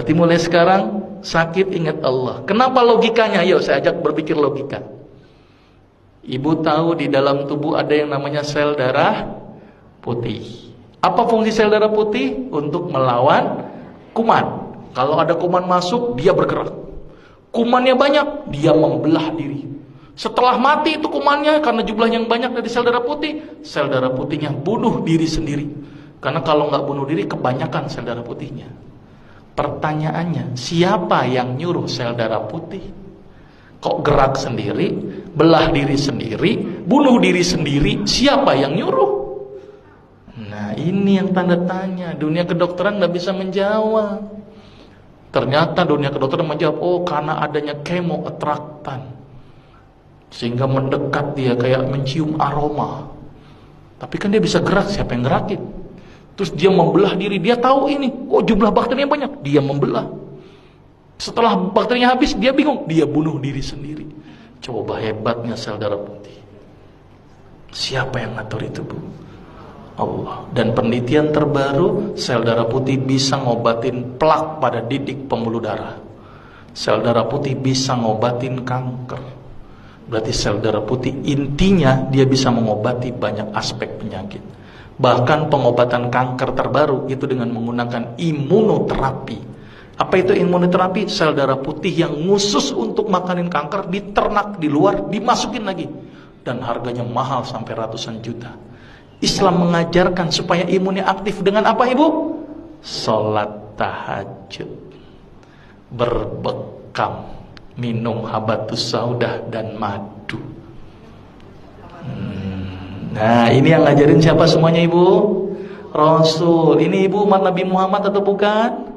Berarti mulai sekarang sakit ingat Allah. Kenapa logikanya? Yuk saya ajak berpikir logika. Ibu tahu di dalam tubuh ada yang namanya sel darah putih. Apa fungsi sel darah putih? Untuk melawan kuman. Kalau ada kuman masuk, dia bergerak. Kumannya banyak, dia membelah diri. Setelah mati itu kumannya, karena jumlahnya yang banyak dari sel darah putihnya bunuh diri sendiri. Karena kalau nggak bunuh diri, kebanyakan sel darah putihnya. Pertanyaannya, siapa yang nyuruh sel darah putih? Kok gerak sendiri, belah diri sendiri, bunuh diri sendiri, siapa yang nyuruh? Nah ini yang tanda tanya. Dunia kedokteran nggak bisa menjawab. Ternyata dunia kedokteran menjawab, oh karena adanya kemoatraktan, sehingga mendekat dia kayak mencium aroma. Tapi kan dia bisa gerak, siapa yang gerakin? Terus dia membelah diri, dia tahu ini, oh jumlah bakterinya banyak, dia membelah. Setelah bakterinya habis, dia bingung, dia bunuh diri sendiri. Coba hebatnya sel darah putih. Siapa yang ngatur itu, Bu? Allah. Dan penelitian terbaru, sel darah putih bisa ngobatin plak pada didik pembuluh darah. Sel darah putih bisa ngobatin kanker. Berarti sel darah putih intinya dia bisa mengobati banyak aspek penyakit. Bahkan pengobatan kanker terbaru itu dengan menggunakan imunoterapi. Apa itu imunoterapi? Sel darah putih yang khusus untuk makanin kanker diternak di luar, dimasukin lagi. Dan harganya mahal sampai ratusan juta. Islam mengajarkan supaya imunnya aktif dengan apa, Ibu? Sholat tahajud, berbekam, minum habatus saudah dan madu. Nah ini yang ngajarin siapa semuanya, Ibu? Rasul. Ini Ibu umat Nabi Muhammad atau bukan?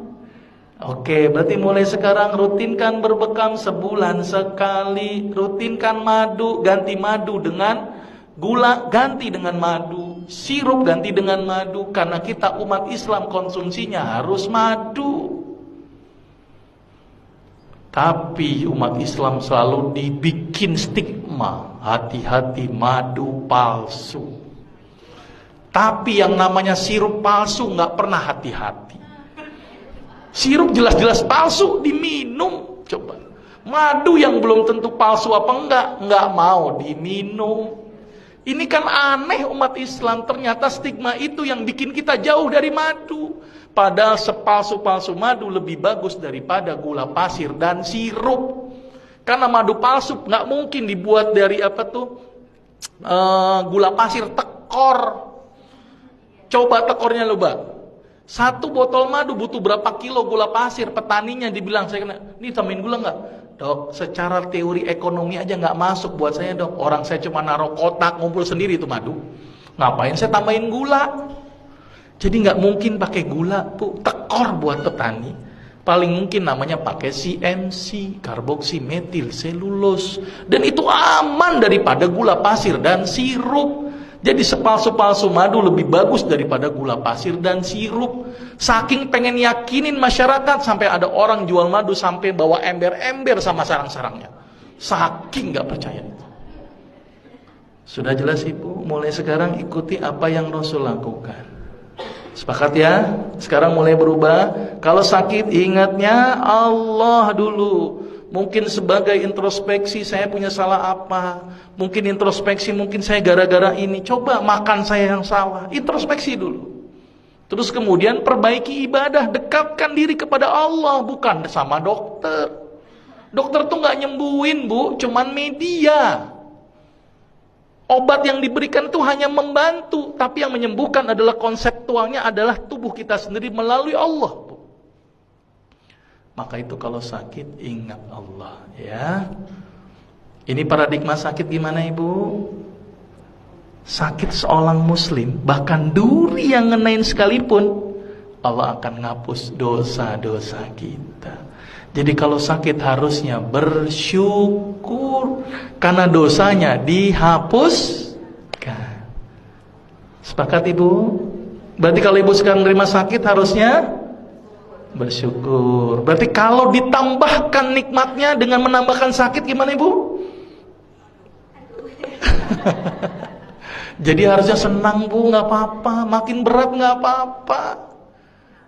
Oke, berarti mulai sekarang rutinkan berbekam sebulan sekali. Rutinkan madu, ganti madu dengan gula, ganti dengan madu. Sirup ganti dengan madu. Karena kita umat Islam konsumsinya harus madu. Tapi umat Islam selalu dibikin stigma, hati-hati madu palsu. Tapi yang namanya sirup palsu nggak pernah hati-hati. Sirup jelas-jelas palsu diminum, coba. Madu yang belum tentu palsu apa enggak mau diminum. Ini kan aneh umat Islam, ternyata stigma itu yang bikin kita jauh dari madu. Padahal sepalsu-palsu madu lebih bagus daripada gula pasir dan sirup. Karena madu palsu nggak mungkin dibuat dari gula pasir tekor. Coba tekornya loba. Satu botol madu butuh berapa kilo gula pasir? Petaninya dibilang, saya kena, ini tambahin gula nggak? Dok, secara teori ekonomi aja nggak masuk buat saya, dok. Orang saya cuma naruh kotak ngumpul sendiri itu madu. Ngapain saya tambahin gula? Jadi nggak mungkin pakai gula, Bu. Tekor buat petani. Paling mungkin namanya pakai CMC, karboksimetil selulose. Dan itu aman daripada gula pasir dan sirup. Jadi sepalsu-palsu madu lebih bagus daripada gula pasir dan sirup. Saking pengen yakinin masyarakat, sampai ada orang jual madu sampai bawa ember-ember sama sarang-sarangnya. Saking nggak percaya itu. Sudah jelas, Ibu? Mulai sekarang ikuti apa yang Rasul lakukan. Sepakat ya? Sekarang mulai berubah. Kalau sakit ingatnya Allah dulu. Mungkin sebagai introspeksi, saya punya salah apa? Mungkin introspeksi, mungkin saya gara-gara ini. Coba makan saya yang salah. Introspeksi dulu. Terus kemudian perbaiki ibadah. Dekatkan diri kepada Allah, bukan sama dokter. Dokter tuh gak nyembuhin, Bu. Cuman media. Obat yang diberikan itu hanya membantu. Tapi yang menyembuhkan adalah konseptualnya adalah tubuh kita sendiri melalui Allah. Maka itu kalau sakit ingat Allah ya. Ini paradigma sakit gimana, Ibu? Sakit seorang muslim, bahkan duri yang ngenain sekalipun, Allah akan ngapus dosa-dosa kita. Jadi kalau sakit harusnya bersyukur karena dosanya dihapuskan. Sepakat, Ibu? Berarti kalau Ibu sekarang menerima sakit harusnya bersyukur. Berarti kalau ditambahkan nikmatnya dengan menambahkan sakit gimana, Ibu? Jadi harusnya senang, Bu, nggak apa-apa. Makin berat nggak apa-apa.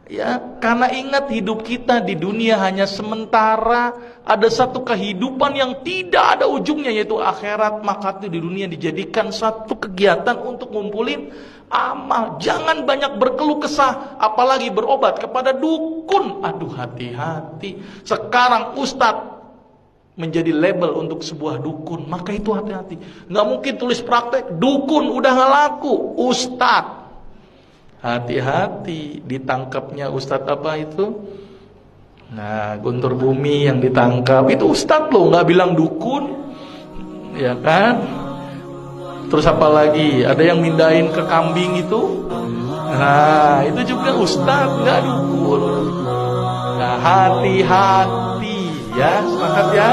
Ya, karena ingat hidup kita di dunia hanya sementara, ada satu kehidupan yang tidak ada ujungnya yaitu akhirat, maka itu di dunia dijadikan satu kegiatan untuk ngumpulin amal. Jangan banyak berkeluh kesah, apalagi berobat kepada dukun. Aduh, hati-hati. Sekarang ustadz menjadi label untuk sebuah dukun, maka itu hati-hati. Nggak mungkin tulis praktek dukun udah nggak laku, ustadz. Hati-hati, ditangkapnya ustadz apa itu? Nah, Guntur Bumi yang ditangkap itu ustadz loh, nggak bilang dukun, ya kan? Terus apa lagi? Ada yang mindahin ke kambing itu? Nah, itu juga ustadz, nggak dukun. Nah, hati-hati ya, sepakat ya.